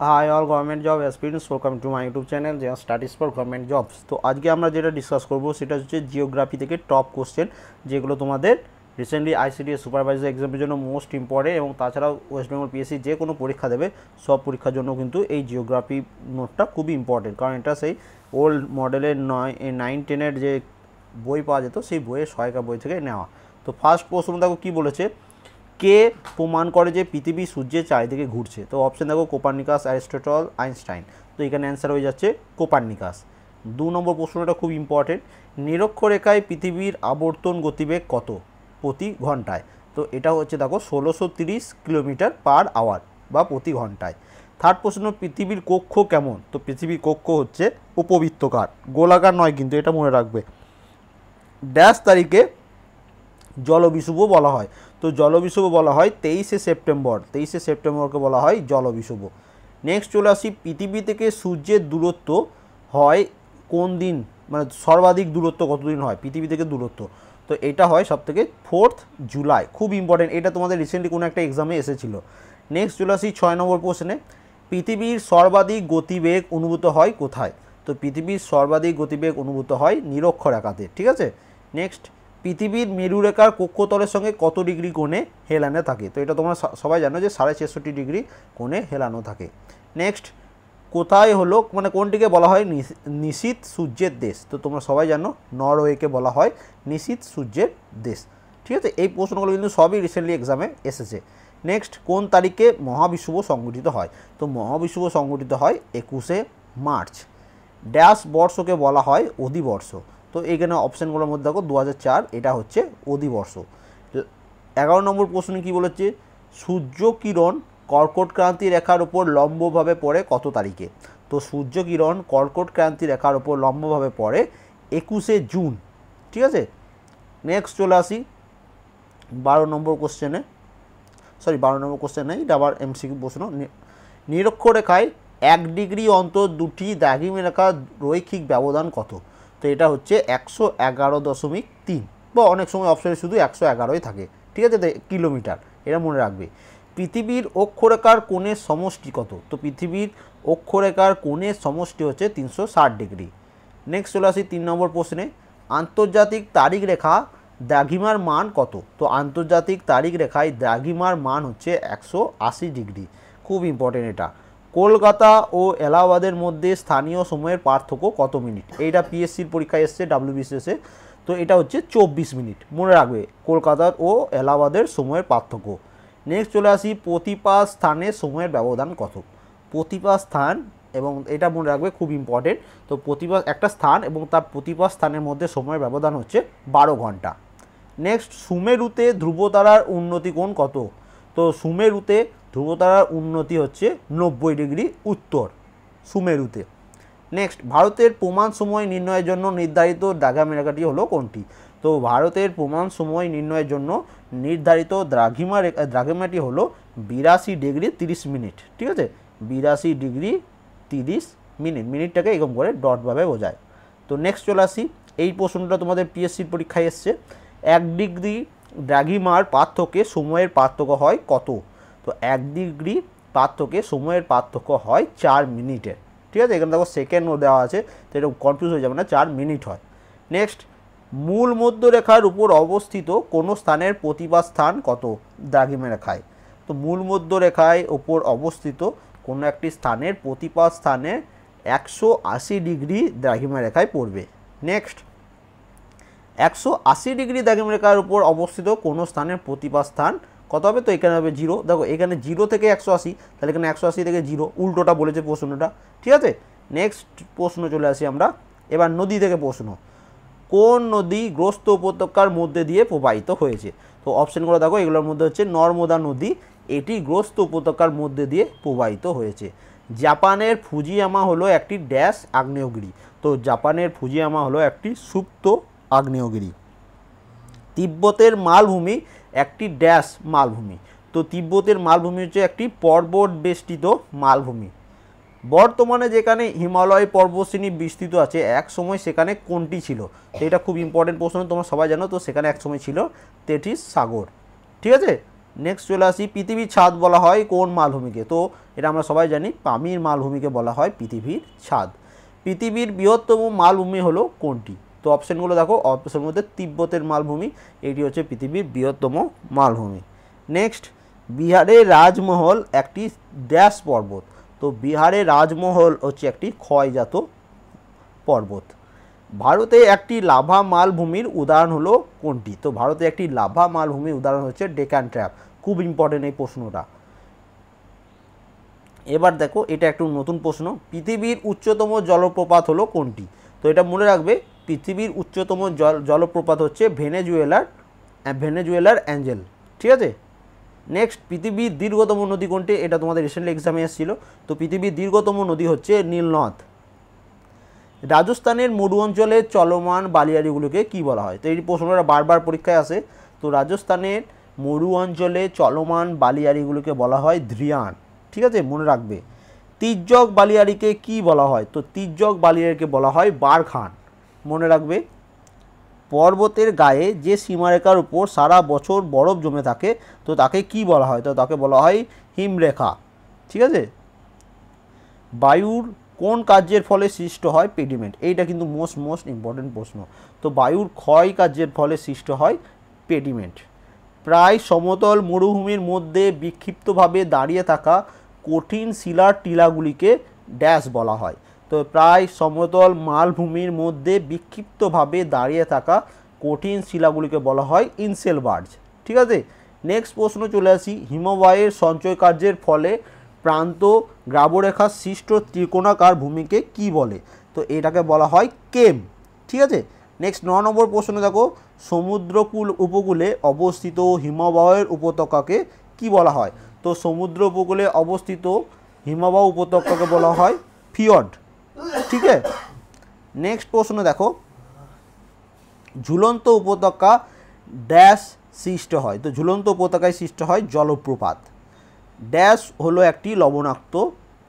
High all government job experience welcome to my YouTube channel যে studies for government jobs. তো আজকে আমরা যেটা ডিসকাস করবো সেটা হচ্ছে জিওগ্রাফি থেকে টপ কোশ্চেন, যেগুলো তোমাদের রিসেন্টলি আইসিডিএস সুপারভাইজার এক্সামের জন্য মোস্ট ইম্পর্টেন্ট, এবং তাছাড়াও ওয়েস্ট বেঙ্গল পিএসসি যে কোনো পরীক্ষা দেবে সব পরীক্ষার জন্য কিন্তু এই জিওগ্রাফি নোটটা খুবই ইম্পর্টেন্ট, কারণ এটা সেই ওল্ড মডেলের 9-10 যে বই পাওয়া যেত সেই বইয়ের সহায়িকা বই থেকে নেওয়া। তো ফার্স্ট প্রশ্ন দেখো কী বলেছে, কে প্রমাণ করে যে পৃথিবী সূর্যের চারিদিকে ঘুরছে? তো অপশন দেখো কোপার্নিকাস, অ্যারিস্টটল, আইনস্টাইন। তো এখানে অ্যান্সার হয়ে যাচ্ছে কোপার্নিকাস। 2 নম্বর প্রশ্নটা খুব ইম্পর্টেন্ট, নিরক্ষরেখায় পৃথিবীর আবর্তন গতিবেগ কত প্রতি ঘন্টায়? তো এটা হচ্ছে দেখো 1630 কিলোমিটার পার আওয়ার বা প্রতি ঘন্টায়। থার্ড প্রশ্ন, পৃথিবীর কক্ষ কেমন? তো পৃথিবীর কক্ষ হচ্ছে উপবৃত্তকার, গোলাকার নয় কিন্তু, এটা মনে রাখবে। ড্যাশ তারিখে জলবিষুব বলা হয়? তো জলবিষুব বলা হয় 23শে সেপ্টেম্বর, 23শে সেপ্টেম্বরকে বলা হয় জলবিষুব। নেক্সট চলে আসি, পৃথিবী থেকে সূর্যের দূরত্ব হয় কোন দিন, মানে সর্বাধিক দূরত্ব কতদিন হয় পৃথিবী থেকে দূরত্ব? তো এটা হয় সবথেকে 4 জুলাই, খুব ইম্পর্টেন্ট, এটা তোমাদের রিসেন্টলি কোনো একটা এক্সামে এসেছিলো। নেক্সট চলে আসি 6 নম্বর প্রশ্নে, পৃথিবীর সর্বাধিক গতিবেগ অনুভূত হয় কোথায়? তো পৃথিবীর সর্বাধিক গতিবেগ অনুভূত হয় নিরক্ষরেখাতে, ঠিক আছে। নেক্সট, পৃথিবীর মেরুরেখার কক্ষতলের সঙ্গে কত ডিগ্রি কোণে হেলানো থাকে? তো এটা তোমরা সবাই জানো যে 63.5 ডিগ্রি কোণে হেলানো থাকে। নেক্সট, কোথায় হলো, মানে কোনটিকে বলা হয় নিশীথ সূর্যের দেশ? তো তোমরা সবাই জানো নরওয়েকে বলা হয় নিশীথ সূর্যের দেশ, ঠিক আছে। এই প্রশ্নগুলো কিন্তু সবই রিসেন্টলি এক্সামে এসেছে। নেক্সট, কোন তারিখে মহাবিষুব সংঘটিত হয়? তো মহাবিষুব সংঘটিত হয় 21শে মার্চ। ড্যাশ বর্ষকে বলা হয় অধিবর্ষ? তো এইখানে অপশানগুলোর মধ্যে দেখো 2004, এটা হচ্ছে অধিবর্ষ। 11 নম্বর প্রশ্ন কী বলেছে, সূর্য কিরণ কর্কট ক্রান্তি রেখার ওপর লম্বভাবে পড়ে কত তারিখে? তো সূর্য কিরণ কর্কট ক্রান্তি রেখার ওপর লম্বভাবে পড়ে 21শে জুন, ঠিক আছে। নেক্সট চলে আসি 12 নম্বর কোশ্চেনে, 12 নম্বর কোশ্চেন নেই, এটা আবার এমসিকিউ প্রশ্ন। নিরক্ষরেখায় 1 ডিগ্রি অন্তর দুটি দ্রাঘিমারেখার রৈখিক ব্যবধান কত? তো এটা হচ্ছে 111.3, বা অনেক সময় অপশনে শুধু 111ই থাকে, ঠিক আছে, কিলোমিটার, এটা মনে রাখবে। পৃথিবীর অক্ষরেখার কোণের সমষ্টি কত? তো পৃথিবীর অক্ষরেখার কোণের সমষ্টি হচ্ছে 360 ডিগ্রি। নেক্সট চলে আসি 3 নম্বর প্রশ্নে, আন্তর্জাতিক তারিখ রেখা দ্রাঘিমার মান কত? তো আন্তর্জাতিক তারিখ রেখায় দ্রাঘিমার মান হচ্ছে 180 ডিগ্রি, খুব ইম্পর্টেন্ট এটা। কলকাতা ও এলাহাবাদের মধ্যে স্থানীয় সময়ের পার্থক্য কত মিনিট? এইটা পিএসসির পরীক্ষায় এসছে, ডাব্লিউবিসিএসে। তো এটা হচ্ছে 24 মিনিট, মনে রাখবে কলকাতার ও এলাহাবাদের সময়ের পার্থক্য। নেক্সট চলে আসি, প্রতিপা স্থানের সময়ের ব্যবধান কত? প্রতিপা স্থান, এবং এটা মনে রাখবে খুব ইম্পর্টেন্ট, তো প্রতিপা একটা স্থান এবং তার প্রতিপা স্থানের মধ্যে সময়ের ব্যবধান হচ্ছে 12 ঘন্টা। নেক্সট, সুমেরুতে ধ্রুবতারার উন্নতি কোণ কত? তো সুমেরুতে ধ্রুবতারার উন্নতি হচ্ছে 90 ডিগ্রি উত্তর সুমেরুতে। নেক্সট, ভারতের প্রমাণ সময় নির্ণয়ের জন্য নির্ধারিত দ্রাঘিমারেখাটি হলো কোনটি? তো ভারতের প্রমাণ সময় নির্ণয়ের জন্য নির্ধারিত দ্রাঘিমাটি হলো 82 ডিগ্রি 30 মিনিট, ঠিক আছে, 82 ডিগ্রি 30 মিনিট, মিনিটটাকে এরকম করে ডটভাবে বোঝায়। তো নেক্সট চলে আসি, এই প্রশ্নটা তোমাদের পিএসসির পরীক্ষায় এসছে, 1 ডিগ্রি দ্রাঘিমার পার্থক্যে সময়ের পার্থক্য হয় কত? তো 1 ডিগ্রি পার্থক্যে সময়ের পার্থক্য হয় 4 মিনিটের, ঠিক আছে। এখানে দেখো সেকেন্ডও দেওয়া আছে, তো এটা কনফিউজ হয়ে যাবে না, 4 মিনিট হয়। নেক্সট, মূল মধ্যরেখার উপর অবস্থিত কোনো স্থানের প্রতিপা স্থান কত দ্রাঘিমারেখায়? তো মূল মধ্যরেখায় ওপর অবস্থিত কোনো একটি স্থানের প্রতিপা স্থানে 180 ডিগ্রি দ্রাঘিমারেখায় পড়বে। নেক্সট, 180 ডিগ্রি দ্রাঘিমারেখার উপর অবস্থিত কোনো স্থানের প্রতিপা স্থান কত হবে? তো এখানে হবে 0, দেখো এখানে 0 থেকে 180, তাহলে এখানে 180 থেকে 0, উল্টোটা বলেছে প্রশ্নটা, ঠিক আছে। নেক্সট প্রশ্ন চলে আসি আমরা, এবার নদী থেকে প্রশ্ন, কোন নদী গ্রস্ত উপত্যকার মধ্যে দিয়ে প্রবাহিত হয়েছে? তো অপশানগুলো দেখো, এগুলোর মধ্যে হচ্ছে নর্মদা নদী, এটি গ্রস্ত উপত্যকার মধ্যে দিয়ে প্রবাহিত হয়েছে। জাপানের ফুজিয়ামা হলো একটি ড্যাশ আগ্নেয়গিরি? তো জাপানের ফুজিয়ামা হলো একটি সুপ্ত আগ্নেয়গিরি। তিব্বতের মালভূমি একটি ড্যাশ মালভূমি? তো তিব্বতের মালভূমি হচ্ছে একটি পর্বত বেষ্টিত মালভূমি। বর্তমানে যেখানে হিমালয় পর্বতশ্রেণী বিস্তৃত আছে এক সময় সেখানে কোনটি ছিল? তো এটা খুব ইম্পর্টেন্ট প্রশ্ন, তোমরা সবাই জানো, তো সেখানে এক সময় ছিল তেথিস সাগর, ঠিক আছে। নেক্সট চলে আসি, পৃথিবীর ছাদ বলা হয় কোন মালভূমিকে? তো এটা আমরা সবাই জানি, পামির মালভূমিকে বলা হয় পৃথিবীর ছাদ। পৃথিবীর বৃহত্তম মালভূমি হলো কোনটি? তো অপশানগুলো দেখো, অপশানের মধ্যে তিব্বতের মালভূমি, এটি হচ্ছে পৃথিবীর বৃহত্তম মালভূমি। নেক্সট, বিহারের রাজমহল একটি ড্যাশ পর্বত? তো বিহারের রাজমহল হচ্ছে একটি ক্ষয়জাত পর্বত। ভারতে একটি লাভা মালভূমির উদাহরণ হলো কোনটি? তো ভারতে একটি লাভা মালভূমির উদাহরণ হচ্ছে ডেকান ট্র্যাপ। খুব ইম্পর্টেন্ট এই প্রশ্নটা। এবার দেখো, এটা একটু নতুন প্রশ্ন, পৃথিবীর উচ্চতম জলপ্রপাত হলো কোনটি? তো এটা মনে রাখবে, পৃথিবীর উচ্চতম জলপ্রপাত হচ্ছে ভেনেজুয়েলার অ্যাঞ্জেল। ঠিক আছে। নেক্সট, পৃথিবীর দীর্ঘতম নদী কোনটি? এটা তোমাদের রিসেন্টলি এক্সামে এসেছিল। তো পৃথিবীর দীর্ঘতম নদী হচ্ছে নীলনদ। রাজস্থানের মরু অঞ্চলে চলমান বালিয়াড়িগুলোকে কি বলা হয়? তো এই প্রশ্নটা বারবার পরীক্ষায় আসে। তো রাজস্থানের মরু অঞ্চলে চলমান বালিয়াড়িগুলোকে বলা হয় ধ্রিয়ান। ঠিক আছে, মনে রাখবে। তির্যক বালিয়াড়িকে কি বলা হয়? তো তির্যক বালিয়াড়িকে বলা হয় বারখান। মনে রাখবে। পর্বতের গায়ে যে সীমারেখার উপর সারা বছর বরফ জমে থাকে, তো তাকে কি বলা হয়? তো তাকে বলা হয় হিমরেখা। ঠিক আছে। বায়ুর কোন কার্যের ফলে সৃষ্ট হয় পেডিমেন্ট? এইটা কিন্তু মোস্ট ইম্পর্টেন্ট প্রশ্ন। তো বায়ুর ক্ষয় কার্যের ফলে সৃষ্ট হয় পেডিমেন্ট। প্রায় সমতল মরুভূমির মধ্যে বিক্ষিপ্তভাবে দাঁড়িয়ে থাকা কঠিন শিলার টিলাগুলিকে ড্যাশ বলা হয়? তো প্রায় সমতল মালভূমির মধ্যে বিক্ষিপ্তভাবে দাঁড়িয়ে থাকা কঠিন শিলাগুলিকে বলা হয় ইনসেলবার্জ। ঠিক আছে। নেক্সট প্রশ্ন চলে আসি, হিমবাহের সঞ্চয় কার্যের ফলে প্রান্ত গ্রাবরেখা সৃষ্ট ত্রিকোণাকার ভূমিকে কি বলে? তো এটাকে বলা হয় কেম। ঠিক আছে। নেক্সট 9 নম্বর প্রশ্ন দেখো, সমুদ্রকূল উপকূলে অবস্থিত হিমবাহের উপত্যকাকে কি বলা হয়? তো সমুদ্র উপকূলে অবস্থিত হিমবাহ উপত্যকাকে বলা হয় ফিয়র্ড। ঠিক আছে। নেক্সট প্রশ্ন দেখো, ঝুলন্ত উপত্যকা ড্যাশ সৃষ্ট হয়? তো ঝুলন্ত উপত্যকায় সৃষ্ট হয় জলপ্রপাত। ড্যাশ হলো একটি লবণাক্ত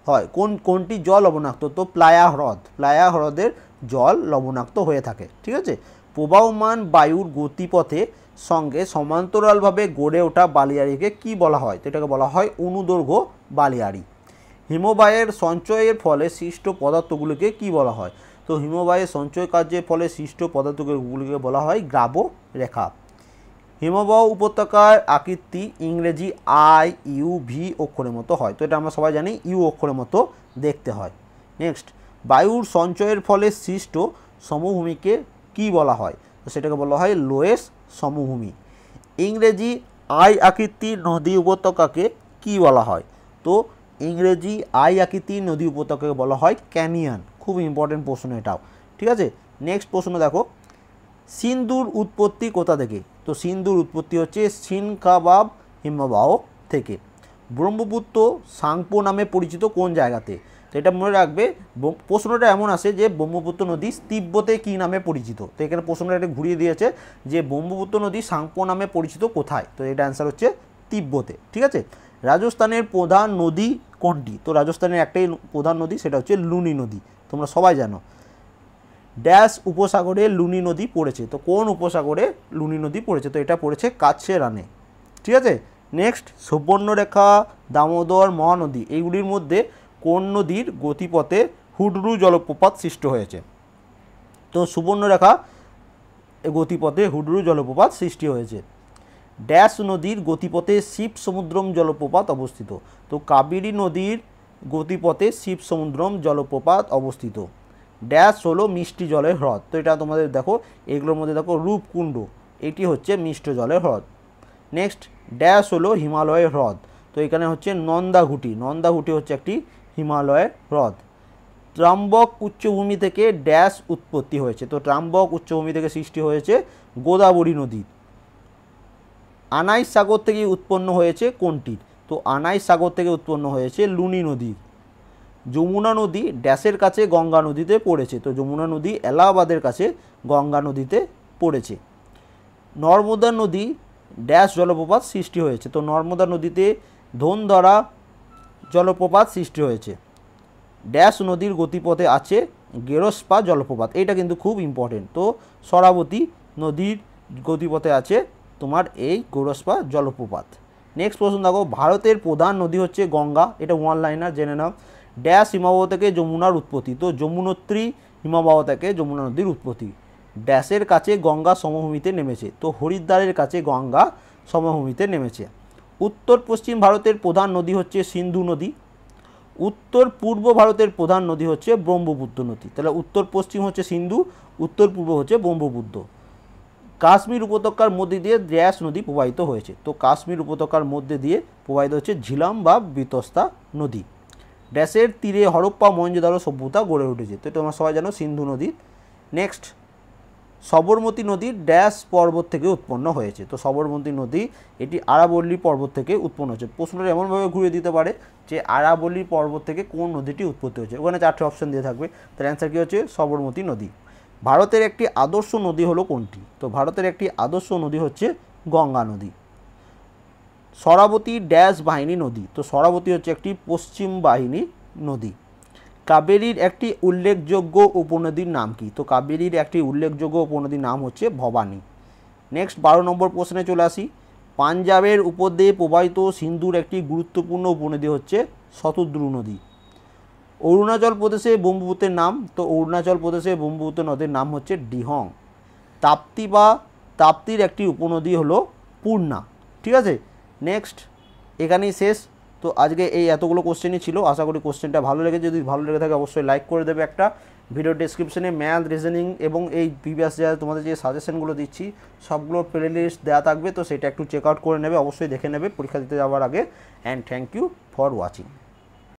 হয়, কোনটি জল লবণাক্ত? তো প্লায়া হ্রদের জল লবণাক্ত হয়ে থাকে। ঠিক আছে। প্রবাহমান বায়ুর গতিপথে সঙ্গে সমান্তরালভাবে গড়ে ওঠা বালিয়াড়িকে কি বলা হয়? তো এটাকে বলা হয় অনুদৈর্ঘ্য বালিয়াড়ি। হিমবাহের সঞ্চয়ের ফলে সৃষ্ট পদার্থগুলিকে কি বলা হয়? তো হিমবাহের সঞ্চয় কার্যের ফলে সৃষ্ট পদার্থগুলিকে বলা হয় গ্রাবরেখা। হিমবাহ উপত্যকার আকৃতি ইংরেজি IUV অক্ষরের মতো হয়। তো এটা আমরা সবাই জানি, ইউ অক্ষরের মতো দেখতে হয়। নেক্সট, বায়ুর সঞ্চয়ের ফলে সৃষ্ট সমভূমিকে কি বলা হয়? তো সেটাকে বলা হয় লোয়েস সমভূমি। ইংরেজি আকৃতির নদী উপত্যকাকে কি বলা হয়? তো ইংরেজি আকৃতির নদী উপত্যকাকে বলা হয় ক্যানিয়ন। খুব ইম্পর্টেন্ট প্রশ্ন এটাও। ঠিক আছে। নেক্সট প্রশ্ন দেখো, সিন্ধুর উৎপত্তি কোথা থেকে? তো সিন্ধুর উৎপত্তি হচ্ছে সিনখাবাব হিমবাহ থেকে। ব্রহ্মপুত্র সাংপো নামে পরিচিত কোন জায়গাতে? তো এটা মনে রাখবে, প্রশ্নটা এমন আসে যে ব্রহ্মপুত্র নদী তিব্বতে কী নামে পরিচিত? তো এখানে প্রশ্নটা এটা ঘুরিয়ে দিয়েছে যে ব্রহ্মপুত্র নদী সাংপো নামে পরিচিত কোথায়? তো এটা অ্যান্সার হচ্ছে তিব্বতে। ঠিক আছে। রাজস্থানের প্রধান নদী কোনটি? তো রাজস্থানের একটাই প্রধান নদী, সেটা হচ্ছে লুনি নদী। তোমরা সবাই জানো। ড্যাশ উপসাগরে লুনি নদী পড়েছে? তো কোন উপসাগরে লুনি নদী পড়েছে? তো এটা পড়েছে কাচ্ছের রানে। ঠিক আছে। নেক্সট, সুবর্ণরেখা, দামোদর মহানদী এইগুলির মধ্যে কোন নদীর গতিপথে হুডরু জলপ্রপাত সৃষ্ট হয়েছে? তো সুবর্ণরেখা গতিপথে হুডরু জলপ্রপাত সৃষ্টি হয়েছে। ড্যাশ নদীর গতিপথে শিব সমুদ্রম জলপ্রপাত অবস্থিত? তো কাবেরী নদীর গতিপথে শিব সমুদ্রম জলপ্রপাত অবস্থিত। ড্যাশ হলো মিষ্টি জলের হ্রদ। তো এটা তোমাদের দেখো, এগুলোর মধ্যে দেখো রূপকুণ্ড, এটি হচ্ছে মিষ্ট জলের হ্রদ। নেক্সট, ড্যাশ হলো হিমালয়ের হ্রদ? তো এখানে হচ্ছে নন্দাঘুটি হচ্ছে একটি হিমালয়ের হ্রদ। ত্রাম্বক উচ্চভূমি থেকে ড্যাশ উৎপত্তি হয়েছে? তো ত্রাম্বক উচ্চভূমি থেকে সৃষ্টি হয়েছে গোদাবরী নদীর। আনাইস সাগর থেকে উৎপন্ন হয়েছে কোনটির? তো আনাইস সাগর থেকে উৎপন্ন হয়েছে লুনি নদীর। যমুনা নদী ড্যাশের কাছে গঙ্গা নদীতে পড়েছে? তো যমুনা নদী এলাহাবাদের কাছে গঙ্গা নদীতে পড়েছে। নর্মদা নদী ড্যাশ জলপ্রপাত সৃষ্টি হয়েছে? তো নর্মদা নদীতে ধনধরা জলপ্রপাত সৃষ্টি হয়েছে। ড্যাশ নদীর গতিপথে আছে গেরস্পা জলপ্রপাত। এটা কিন্তু খুব ইম্পর্টেন্ট। তো শরাবতী নদীর গতিপথে আছে তোমার এই গেরস্পা জলপ্রপাত। নেক্সট প্রশ্ন দেখো, ভারতের প্রধান নদী হচ্ছে গঙ্গা, এটা ওয়ান লাইনার, জেনে নাও। ড্যাশ হিমবাহ থেকে যমুনার উৎপত্তি, তো যমুনোত্রী হিমবাহ থেকে যমুনা নদীর উৎপত্তি। ড্যাশের কাছে গঙ্গা সমভূমিতে নেমেছে, তো হরিদ্বারের কাছে গঙ্গা সমভূমিতে নেমেছে। উত্তর পশ্চিম ভারতের প্রধান নদী হচ্ছে সিন্ধু নদী। উত্তর পূর্ব ভারতের প্রধান নদী হচ্ছে ব্রহ্মপুত্র নদী। তাহলে উত্তর পশ্চিম হচ্ছে সিন্ধু, উত্তর পূর্ব হচ্ছে ব্রহ্মপুত্র। কাশ্মীর উপত্যকার মধ্যে দিয়ে ড্যাশ নদী প্রবাহিত হয়েছে, তো কাশ্মীর উপত্যকার মধ্যে দিয়ে প্রবাহিত হচ্ছে ঝিলাম বা বিতস্তা নদী। ড্যাশের তীরে হরপ্পা মহেঞ্জোদারো সভ্যতা গড়ে উঠেছে, তো তোমরা সবাই জানো সিন্ধু নদী। নেক্সট, সবরমতী নদী ড্যাশ পর্বত থেকে উৎপন্ন হয়েছে, তো সবরমতী নদী এটি আরাবল্লী পর্বত থেকে উৎপন্ন হয়েছে। প্রশ্নটা এমনভাবে ঘুরিয়ে দিতে পারে যে আরাবল্লী পর্বত থেকে কোন নদীটি উৎপত্তি হয়েছে, ওখানে 4টে অপশন দিয়ে থাকবে, তার অ্যান্সার কী হচ্ছে সবরমতী নদী। ভারতের একটি আদর্শ নদী হলো কোনটি, তো ভারতের একটি আদর্শ নদী হচ্ছে গঙ্গা নদী। শরাবতী ড্যাশ বাহিনী নদী, তো শরাবতী হচ্ছে একটি পশ্চিম বাহিনী নদী। কাবেরীর একটি উল্লেখযোগ্য উপনদীর নাম কি, তো কাবেরীর একটি উল্লেখযোগ্য উপনদীর নাম হচ্ছে ভবানী। নেক্সট 12 নম্বর প্রশ্নে চলে আসি। পাঞ্জাবের উপর দিয়ে প্রবাহিত সিন্ধুর একটি গুরুত্বপূর্ণ উপনদী হচ্ছে শতদ্রু নদী। অরুণাচল প্রদেশে ব্রহ্মপুত্রের নাম, তো অরুণাচল প্রদেশে ব্রহ্মপুত্র নদীর নাম হচ্ছে ডিহং। তাপ্তি বা তাপ্তির একটি উপনদী হলো পূর্ণা। ঠিক আছে, নেক্সট এখানেই শেষ। তো আজকে এই এতগুলো কোশ্চেনই ছিল, আশা করি কোশ্চেনটা ভালো লেগেছে। যদি ভালো লেগে থাকে অবশ্যই লাইক করে দেবে একটা। ভিডিও ডেসক্রিপশনে ম্যাথ, রিজনিং এবং এই প্রিভিয়াস যা তোমাদের যে সাজেশনগুলো দিচ্ছি সবগুলো প্লে লিস্ট দেওয়া থাকবে, তো সেটা একটু চেক আউট করে নেবে, অবশ্যই দেখে নেবে পরীক্ষা দিতে যাওয়ার আগে। And thank you for watching.